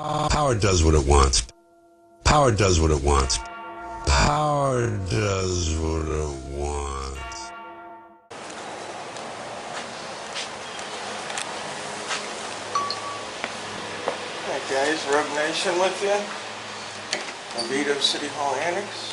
Power does what it wants. Power does what it wants. Power does what it wants. Alright guys, Rogue Nation with you. Oviedo City Hall Annex.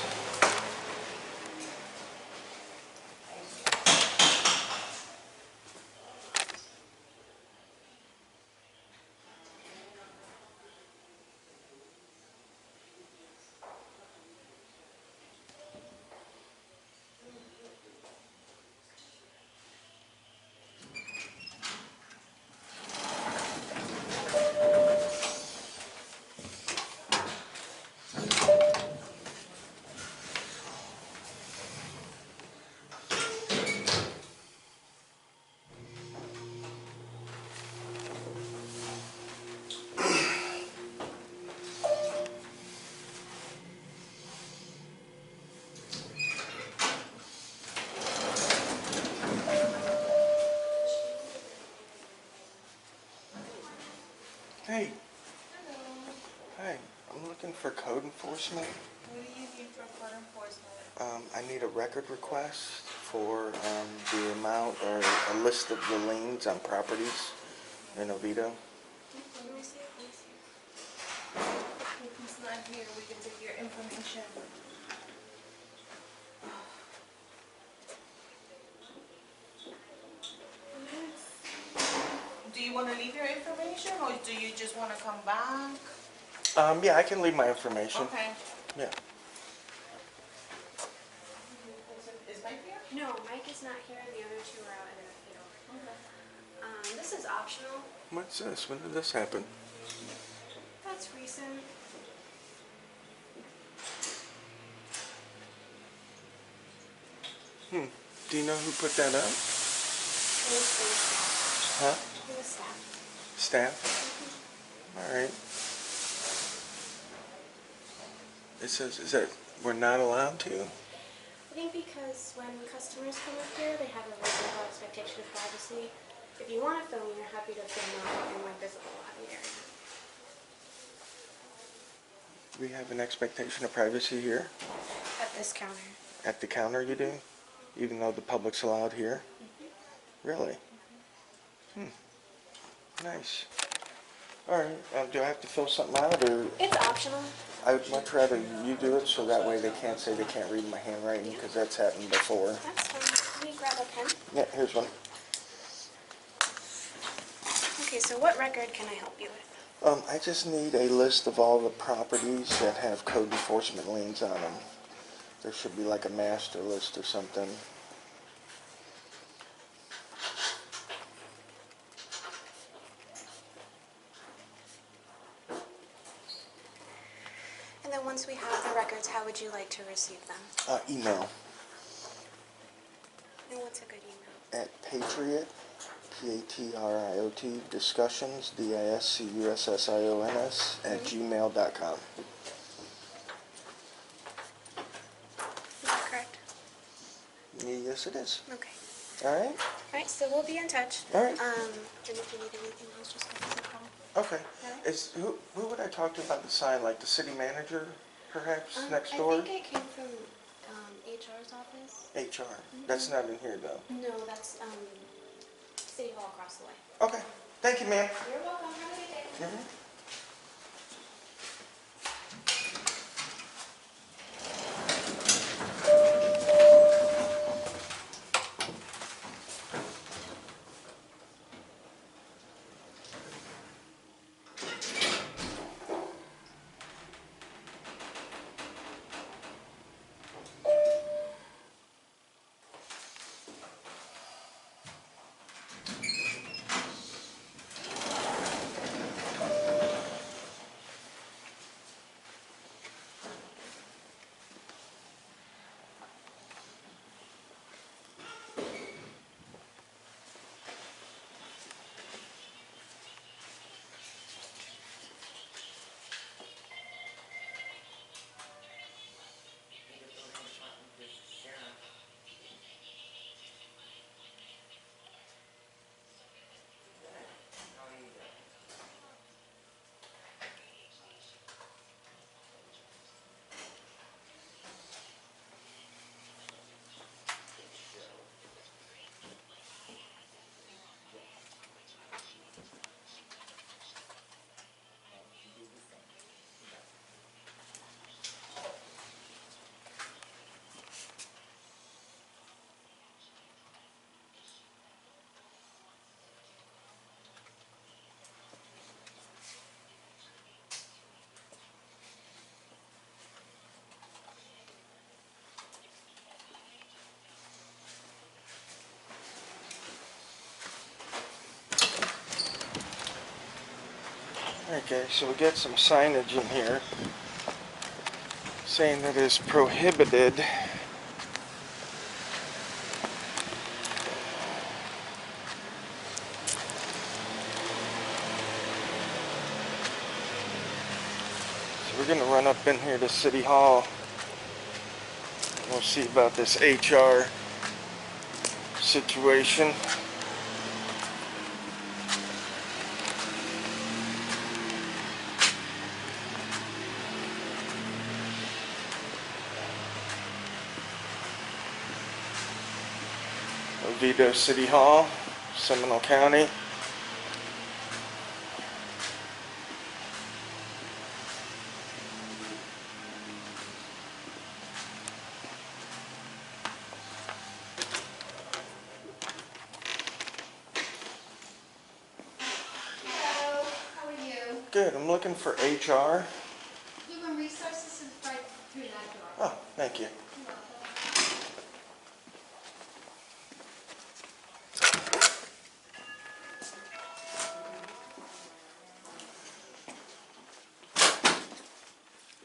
Hey. Hello. Hi. I'm looking for code enforcement. What do you need for code enforcement? I need a record request for the amount or a list of the liens on properties in Oviedo. Let me see. If he's not here, we can take your information. Do you want to leave your information, or do you just want to come back? Yeah, I can leave my information. Okay. Yeah. Is Mike here? No, Mike is not here, and the other two are out in the field. Okay. This is optional. What's this? When did this happen? That's recent. Do you know who put that up? It was staff. Huh? It was staff. Staff? Alright. It says, is that we're not allowed to? I think because when customers come up here, they have a reasonable expectation of privacy. If you want to film, you're happy to film out in like visible lobby area. We have an expectation of privacy here? At this counter. At the counter you do? Even though the public's allowed here? Really? Nice. Alright, do I have to fill something out, or? It's optional. I would much rather you do it, so that way they can't say they can't read my handwriting, because that's happened before. That's fine. Let me grab a pen. Yeah, here's one. Okay, so what record can I help you with? I just need a list of all the properties that have code enforcement liens on them. There should be like a master list or something. And then once we have the records, how would you like to receive them? Email. And what's a good email? At Patriot, P-A-T-R-I-O-T, discussions, D-I-S-C-U-S-S-I-O-N-S, at gmail.com. Is that correct? Yes, it is. Okay. Alright? Alright, so we'll be in touch. Alright. And if you need anything else, just give us a call. Okay. Alright. Who would I talk to about the sign? Like the city manager, perhaps, next door? I think it came from HR's office. HR. That's not in here, though. No, that's City Hall across the way. Okay. Thank you, ma'am. You're welcome. Have a good day. Okay, so we got some signage in here saying that it's prohibited. So we're going to run up in here to City Hall. We'll see about this HR situation. Oviedo City Hall, Seminole County. Hello, how are you? Good, I'm looking for HR. Human Resources is right through that door. Oh, thank you. You're welcome.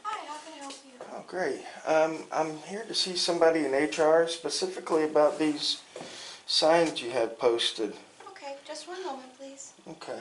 Hi, how can I help you? Oh, great. I'm here to see somebody in HR specifically about these signs you have posted. Okay, just one moment, please. Okay.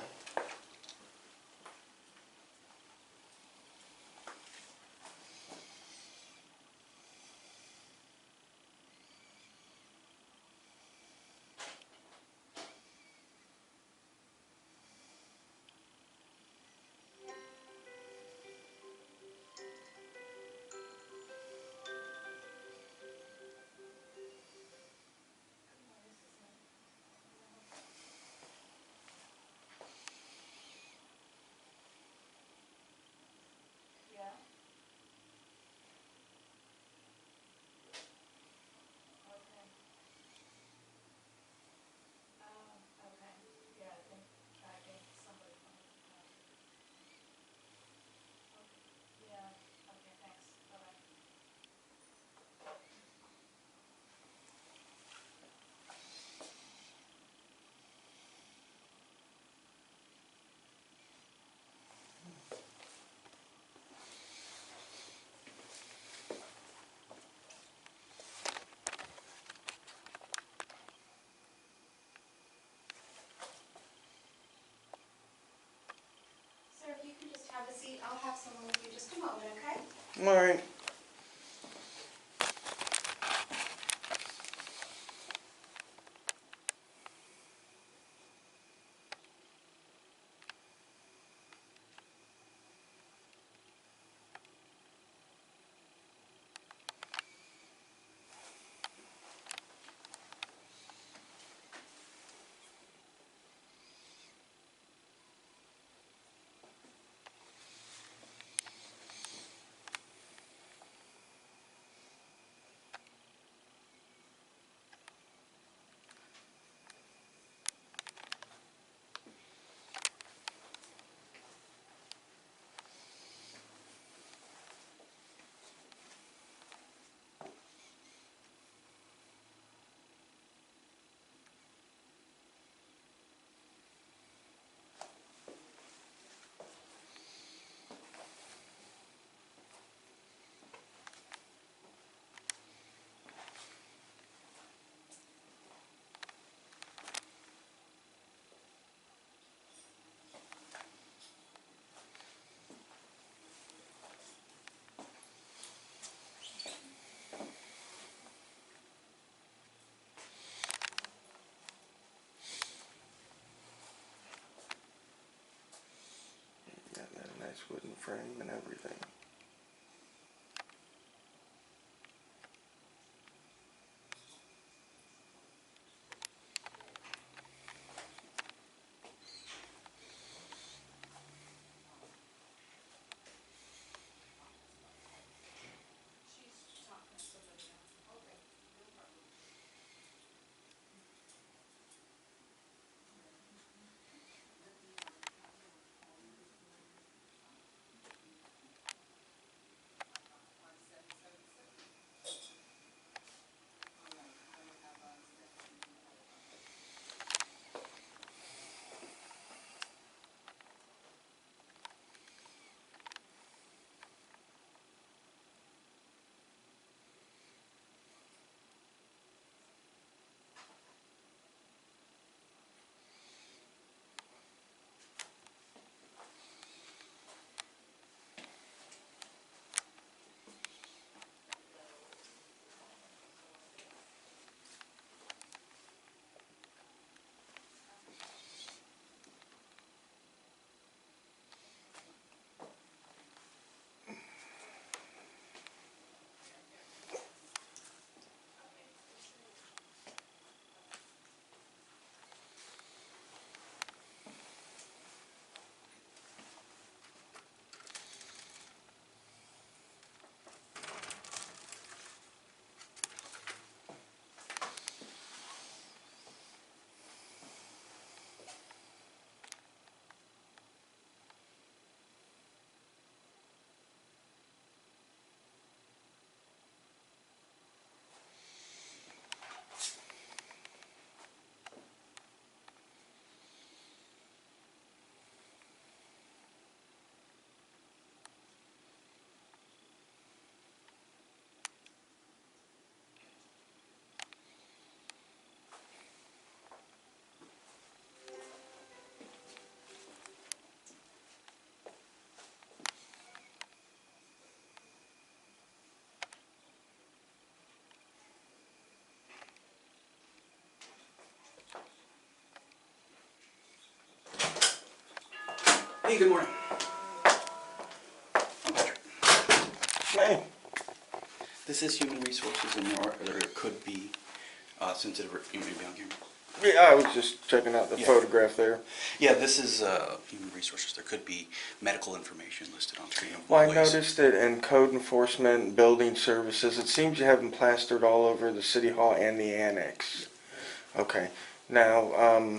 Sir, if you can just have a seat, I'll have someone with you just a moment, okay? All right. Got that nice wooden frame and everything. Hey, good morning. I'm Patrick. Hey. This is Human Resources, and there could be sensitive, you may be on camera. Yeah, I was just checking out the Yeah. photograph there. Yeah, this is Human Resources. There could be medical information listed on screen. Well, I Employees. noticed it in code enforcement, building services. It seems you have them plastered all over the city hall and the annex. Okay. Now,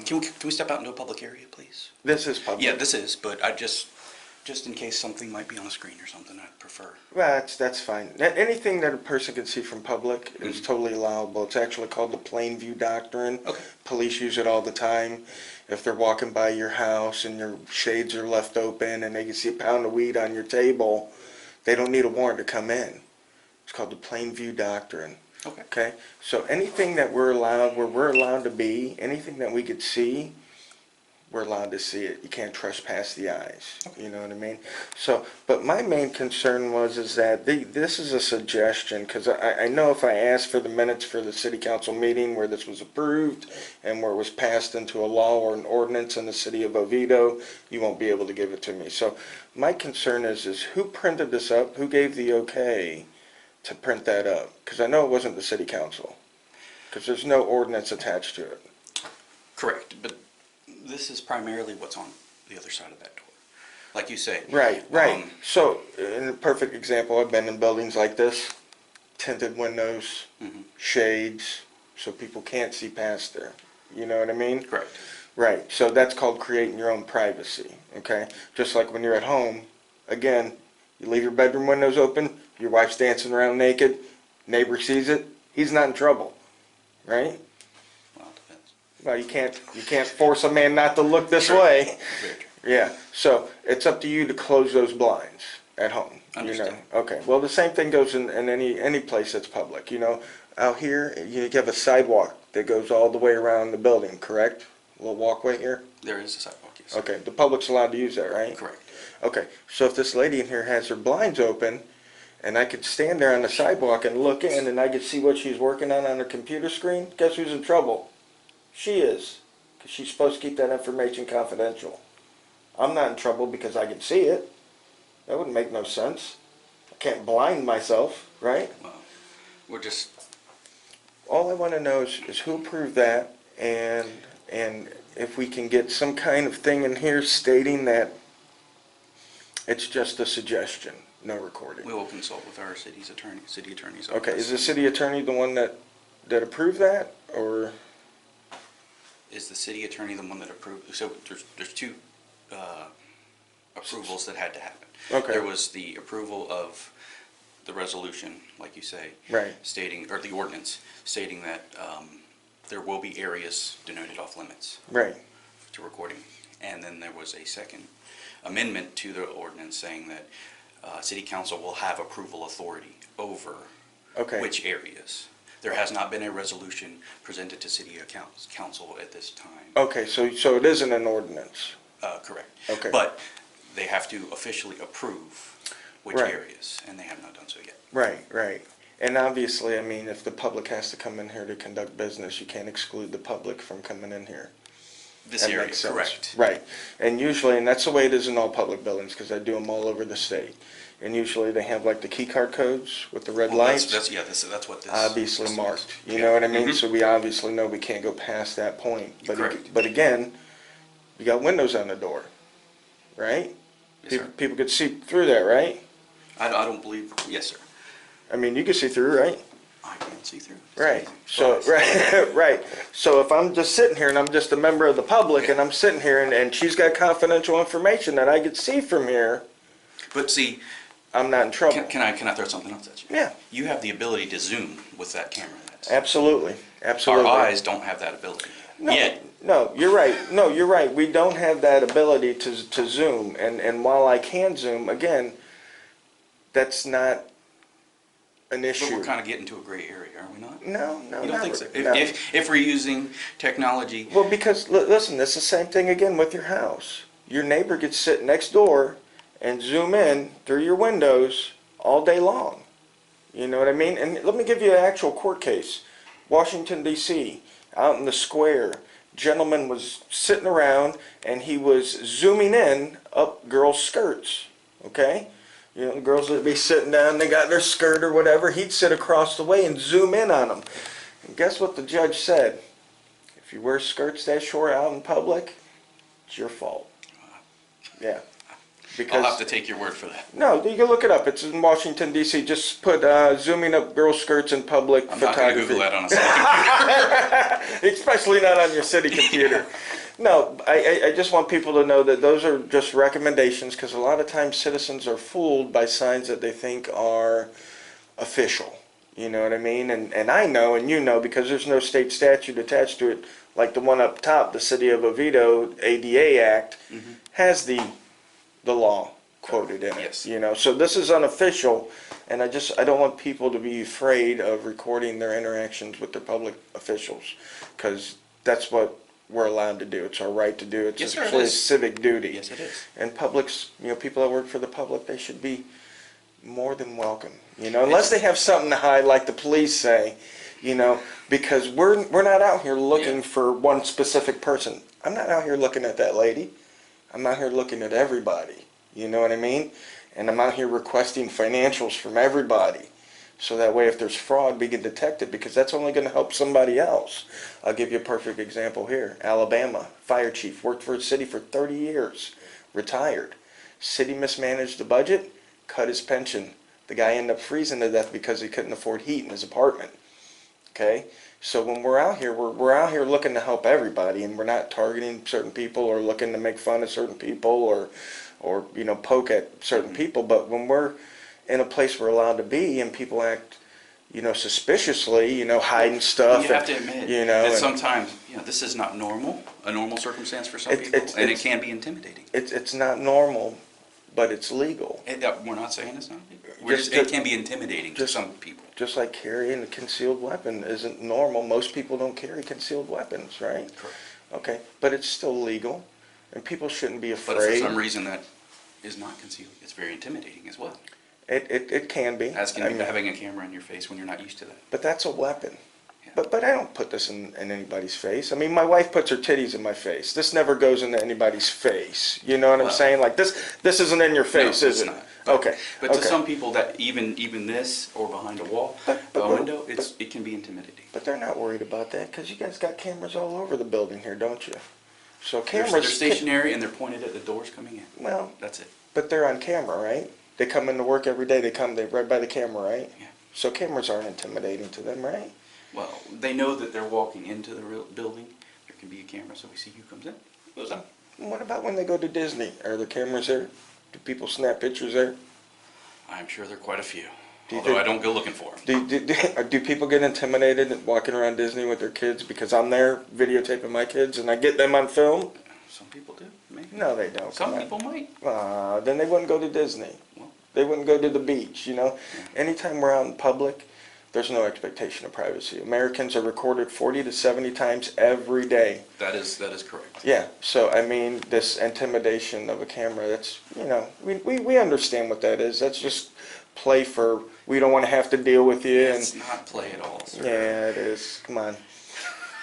Can we step out into a public area, please? this is public. Yeah, this is, but I just in case something might be on the screen or something, I'd prefer. Well, that's fine. Anything that a person can see from public is totally allowable. It's actually called the plain view doctrine. Okay. Police use it all the time. If they're walking by your house and your shades are left open and they can see a pound of weed on your table, they don't need a warrant to come in. It's called the plain view doctrine. Okay. Okay? So anything that we're allowed, where we're allowed to be, anything that we could see, we're allowed to see it. You can't trespass the eyes. You know what I mean? So, but my main concern is that this is a suggestion, because I know if I asked for the minutes for the city council meeting where this was approved and where it was passed into a law or an ordinance in the city of Oviedo, you won't be able to give it to me. So my concern is who printed this up? Who gave the okay to print that up? Because I know it wasn't the city council, because there's no ordinance attached to it. Correct, but this is primarily what's on the other side of that door. Like you say. Right. So, in a perfect example, I've been in buildings like this, tinted windows, shades, so people can't see past there. You know what I mean? Correct. Right. So that's called creating your own privacy, okay? Just like when you're at home, again, you leave your bedroom windows open, your wife's dancing around naked, neighbor sees it, he's not in trouble, right? Well, it depends. Well, you can't force a man not to look this way. Very true. Yeah, so it's up to you to close those blinds at home. Understood. You know? Okay, well, the same thing goes in any place that's public. You know, out here, you have a sidewalk that goes all the way around the building, correct? A little walkway here? There is a sidewalk, yes. Okay, the public's allowed to use that, right? Correct. Okay, so if this lady in here has her blinds open, and I could stand there on the sidewalk and look in, and I could see what she's working on her computer screen, guess who's in trouble? She is, because she's supposed to keep that information confidential. I'm not in trouble because I can see it. That wouldn't make no sense. I can't blind myself, right? Well, we're just, All I want to know is who approved that, and if we can get some kind of thing in here stating that it's just a suggestion, no recording. we will consult with our city attorney's office. Okay, is the city attorney the one that approved that, or? Is the city attorney the one that approved? So there's two approvals that had to happen. Okay. There was the approval of the resolution, like you say, Right. stating, or the ordinance stating that there will be areas denoted off limits Right. to recording, and then there was a second amendment to the ordinance saying that city council will have approval authority over Okay. which areas. There has not been a resolution presented to city council at this time. Okay, so it isn't an ordinance. Correct. Okay. But they have to officially approve which Right. areas, and they have not done so yet. Right. And obviously, I mean, if the public has to come in here to conduct business, you can't exclude the public from coming in here. This That area, makes sense. correct. Right. And usually, and that's the way it is in all public buildings, because I do them all over the state. And usually they have like the key card codes with the red Well, lights. that's what this. Obviously this marked. is. You Yeah. know what I mean? Mhm. So we obviously know we can't go past that point. But Correct. but again, you got windows on the door, right? Yes, sir. People could see through that, right? I don't believe, yes, sir. I mean, you can see through, right? I can't see through. It's Right. amazing. So But- right. So if I'm just sitting here and I'm just a member of the public and I'm sitting here and she's got confidential information that I could see from here, But see, I'm not in trouble. can I throw something else at you? Yeah. You have the ability to zoom with that camera. Absolutely. Our eyes don't have that ability. No, Yet. no, you're right. No, you're right. We don't have that ability to zoom. And while I can zoom, again, that's not an But issue. we're kind of getting to a gray area, are we not? No, You don't think so? no. If we're using technology, Well, because, listen, it's the same thing again with your house. Your neighbor could sit next door and zoom in through your windows all day long. You know what I mean? And let me give you an actual court case. Washington, D.C., out in the square, gentleman was sitting around and he was zooming in up girls' skirts, okay? You know, the girls would be sitting down, they got their skirt or whatever, he'd sit across the way and zoom in on them. And guess what the judge said? If you wear skirts that short out in public, it's your fault. Yeah. I'll have to take your word for that. No, you can look it up. It's in Washington, D.C. Just put zooming up girl skirts in public I'm not going to photography. Google that on a city computer. Especially not on your city computer. No, I just want people to know that those are just recommendations, because a lot of times citizens are fooled by signs that they think are official. You know what I mean? And I know, and you know, because there's no state statute attached to it, like the one up top, the City of Oviedo ADA Act, has the law quoted in it. Yes. You know, so this is unofficial, and I don't want people to be afraid of recording their interactions with their public officials, because that's what we're allowed to do. It's our right to do. It's Yes, sir, it actually a is. civic duty. Yes, it is. And publics, you know, people that work for the public, they should be more than welcome. You know, unless they have something to hide, like the police say, you know, because we're not out here looking for one specific person. I'm not out here looking at that lady. I'm out here looking at everybody. You know what I mean? And I'm out here requesting financials from everybody. So that way if there's fraud, we can detect it, because that's only going to help somebody else. I'll give you a perfect example here. Alabama, fire chief, worked for a city for 30 years, retired. City mismanaged the budget, cut his pension. The guy ended up freezing to death because he couldn't afford heat in his apartment. Okay? So when we're out here, we're out here looking to help everybody, and we're not targeting certain people or looking to make fun of certain people or you know, poke at certain people. But when we're in a place we're allowed to be and people act, you know, suspiciously, you know, hiding stuff. You have to admit, you know, that sometimes, you know, this is not a normal circumstance for some people, and it can be intimidating. It's not normal, but it's legal. We're not saying it's not legal. It can be intimidating to just- some people. Just like carrying a concealed weapon isn't normal. Most people don't carry concealed weapons, right? Correct. Okay, but it's still legal, and people shouldn't be But if for afraid. some reason that is not concealed, it's very intimidating as well. It can be. As can I mean, having a camera in your face when you're not used to that. but that's a weapon. Yeah. But I don't put this in anybody's face. I mean, my wife puts her titties in my face. This never goes into anybody's face. You know what I'm Well, saying? Like this isn't in your face, No, is it's it? not. Okay. But to okay. some people, that even this or behind a wall, a window, it can be intimidating. But they're not worried about that, because you guys got cameras all over the building here, don't you? So They're cameras. stationary and they're pointed at the doors coming in. Well, That's it. but they're on camera, right? They come into work every day. They're right by the camera, right? Yeah. So cameras aren't intimidating to them, right? Well, they know that they're walking into the real building. There can be a camera, so we see who comes in, goes out. What about when they go to Disney? Are there cameras there? Do people snap pictures there? I'm sure there are quite a few, Do you although think- I don't go looking for them. Do people get intimidated walking around Disney with their kids because I'm there videotaping my kids and I get them on film? Some people do, maybe. No, they don't. Some Come on. people might. Then they wouldn't go to Disney. Well, They wouldn't go to the beach, you know. Anytime we're out in public, there's no expectation of privacy. Americans are recorded 40 to 70 times every day. that is correct. Yeah, so I mean, this intimidation of a camera, that's, you know, we understand what that is. That's just play for, we don't want to have to deal with you. It's And not play at all, sir. yeah, it is. Come on.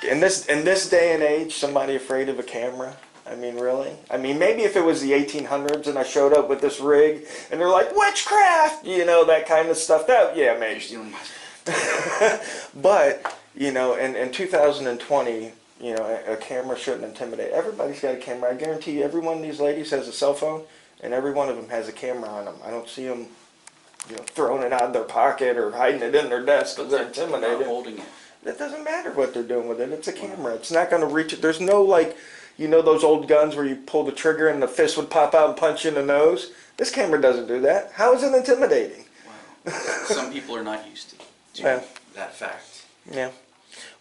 In this day and age, somebody afraid of a camera? I mean, really? I mean, maybe if it was the 1800s and I showed up with this rig and they're like, witchcraft, you know, that kind of stuff. That, yeah, You're maybe. stealing my... But, you know, in 2020, you know, a camera shouldn't intimidate. Everybody's got a camera. I guarantee you, every one of these ladies has a cell phone, and every one of them has a camera on them. I don't see them, you know, throwing it out of their pocket or hiding it in their desk because they're Not intimidated. holding it. It doesn't matter what they're doing with it. It's a camera. It's not going to reach it. There's no, like, you know, those old guns where you pull the trigger and the fist would pop out and punch you in the nose? This camera doesn't do that. How is it intimidating? Wow. Some people are not used to Yeah. that fact. Yeah.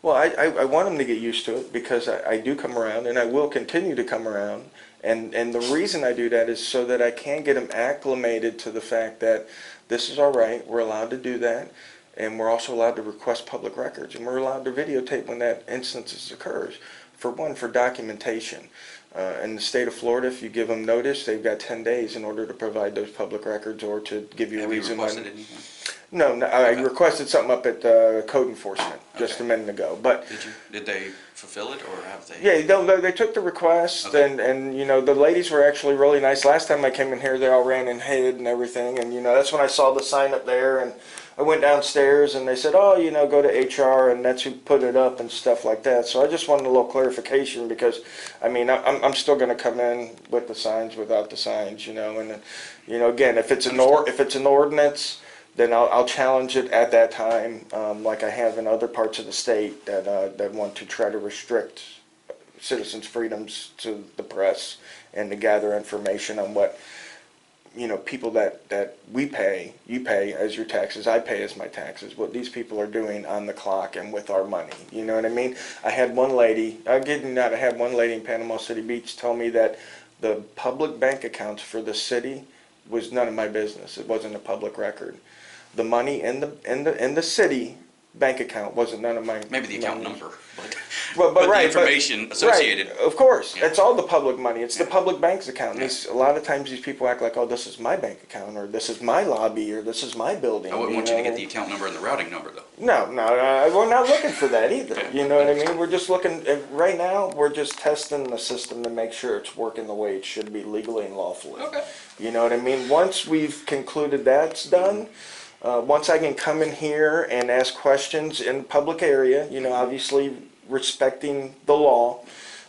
Well, I want them to get used to it, because I do come around, and I will continue to come around. And the reason I do that is so that I can get them acclimated to the fact that this is all right, we're allowed to do that, and we're also allowed to request public records, and we're allowed to videotape when that instance occurs. For one, for documentation. In the state of Florida, if you give them notice, they've got 10 days in order to provide those public records or to give you a Have you reason requested why. anything? No, no, I Okay. requested something up at code enforcement just Okay. a minute ago, but Did they fulfill it, or have they? yeah, they took the request, Okay. and the ladies were actually really nice. Last time I came in here, they all ran and hid and everything, and that's when I saw the sign up there, and I went downstairs, and they said, oh, go to HR, and that's who put it up and stuff like that. So I just wanted a little clarification because, I mean, I'm still going to come in with the signs, without the signs, and then, again, if it's an ordinance, then I'll challenge it at that time, like I have in other parts of the state that want to try to restrict citizens' freedoms to the press and to gather information on what people that we pay, you pay as your taxes, I pay as my taxes, what these people are doing on the clock and with our money. You know what I mean? I had one lady, I had one lady in Panama City Beach tell me that the public bank accounts for the city was none of my business. It wasn't a public record. The money in the city bank account wasn't none of my Maybe the account money. number, but, But but right, the information associated. Right, of course, Yeah. it's all the public money. It's the Yeah. public bank's account. Yeah. A lot of times these people act like, oh, this is my bank account, or this is my lobby, or this is my building. I wouldn't want you to know? get the account number and the routing number, though. No, we're not looking for that either. Okay. You know what I mean? We're just looking, right now, we're just testing the system to make sure it's working the way it should be legally and lawfully. Okay. You know what I mean? Once we've concluded that's done, once I can come in here and ask questions in public area, obviously respecting the law,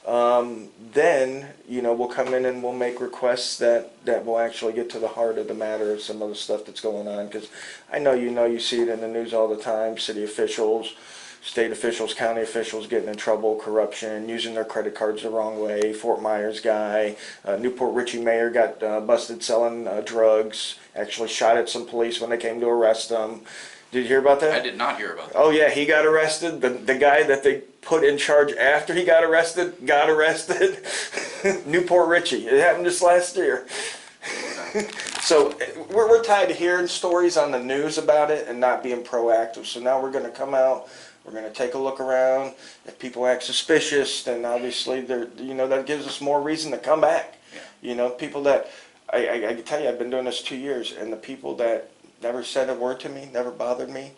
then, we'll come in and we'll make requests that will actually get to the heart of the matter of some of the stuff that's going on. Because I know you see it in the news all the time, city officials, state officials, county officials getting in trouble, corruption, using their credit cards the wrong way. Fort Myers guy, Newport Richey mayor got busted selling drugs, actually shot at some police when they came to arrest him. Did you hear about that? I did not hear about that. Oh yeah, he got arrested. The guy that they put in charge after he got arrested. Newport Richey. It happened just last year. So we're tired of hearing stories on the news about it and not being proactive. So now we're going to come out. We're going to take a look around. If people act suspicious, then obviously that gives us more reason to come back. Yeah. People that I can tell you, I've been doing this 2 years, and the people that never said a word to me, never bothered me,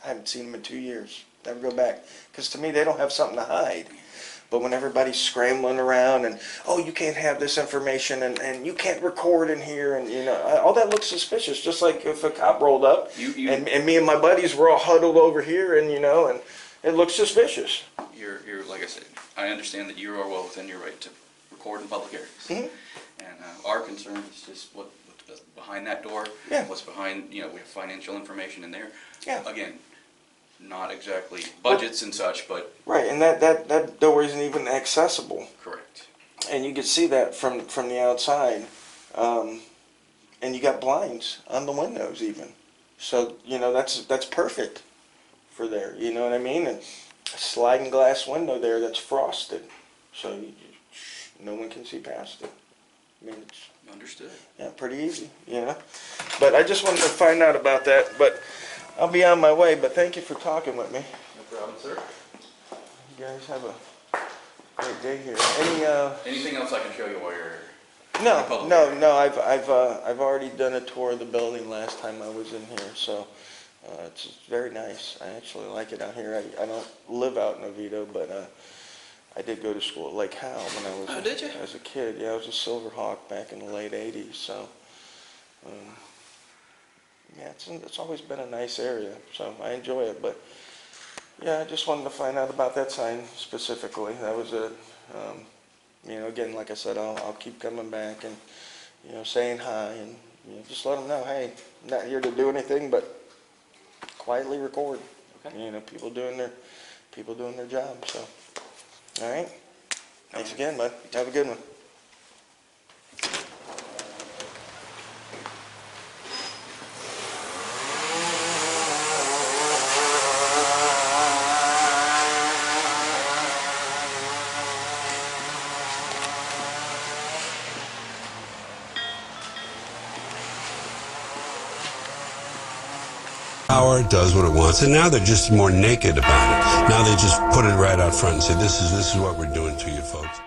I haven't seen them in 2 years. Never go back. Because to me, they don't have something to hide. But when everybody's scrambling around and, oh, you can't have this information and you can't record in here and, all that looks suspicious. Just like if a cop rolled up and me and my buddies were all huddled over here and, and it looks suspicious. You're like I said, I understand that you are well within your right to record in public areas. Mm-hmm. And our concern is just what's behind that door. Yeah. What's behind, we have financial information in there. Yeah. Again, not exactly budgets and such, but. Right, and that door isn't even accessible. Correct. And you can see that from the outside. And you got blinds on the windows even. So, that's perfect for there. You know what I mean? And a sliding glass window there that's frosted. So no one can see past it. I mean, it's Understood. pretty easy, But I just wanted to find out about that. But I'll be on my way. But thank you for talking with me. No problem, sir. You guys have a great day here. Anything else I can show you while you're here? No. I've already done a tour of the building last time I was in here, so it's very nice. I actually like it out here. I don't live out in Oviedo, but I did go to school at Lake Howell when I was as a kid. Yeah, I was a Silverhawk back in the late '80s. So it's always been a nice area. So I enjoy it, but. Yeah, I just wanted to find out about that sign specifically. That was it. Again, like I said, I'll keep coming back and, saying hi and, just let them know, hey, I'm not here to do anything but quietly record. Okay. People doing their job. So, all right. Thanks again, bud. Have a good one. Power does what it wants, and now they're just more naked about it. Now they just put it right out front and say, this is what we're doing to you folks.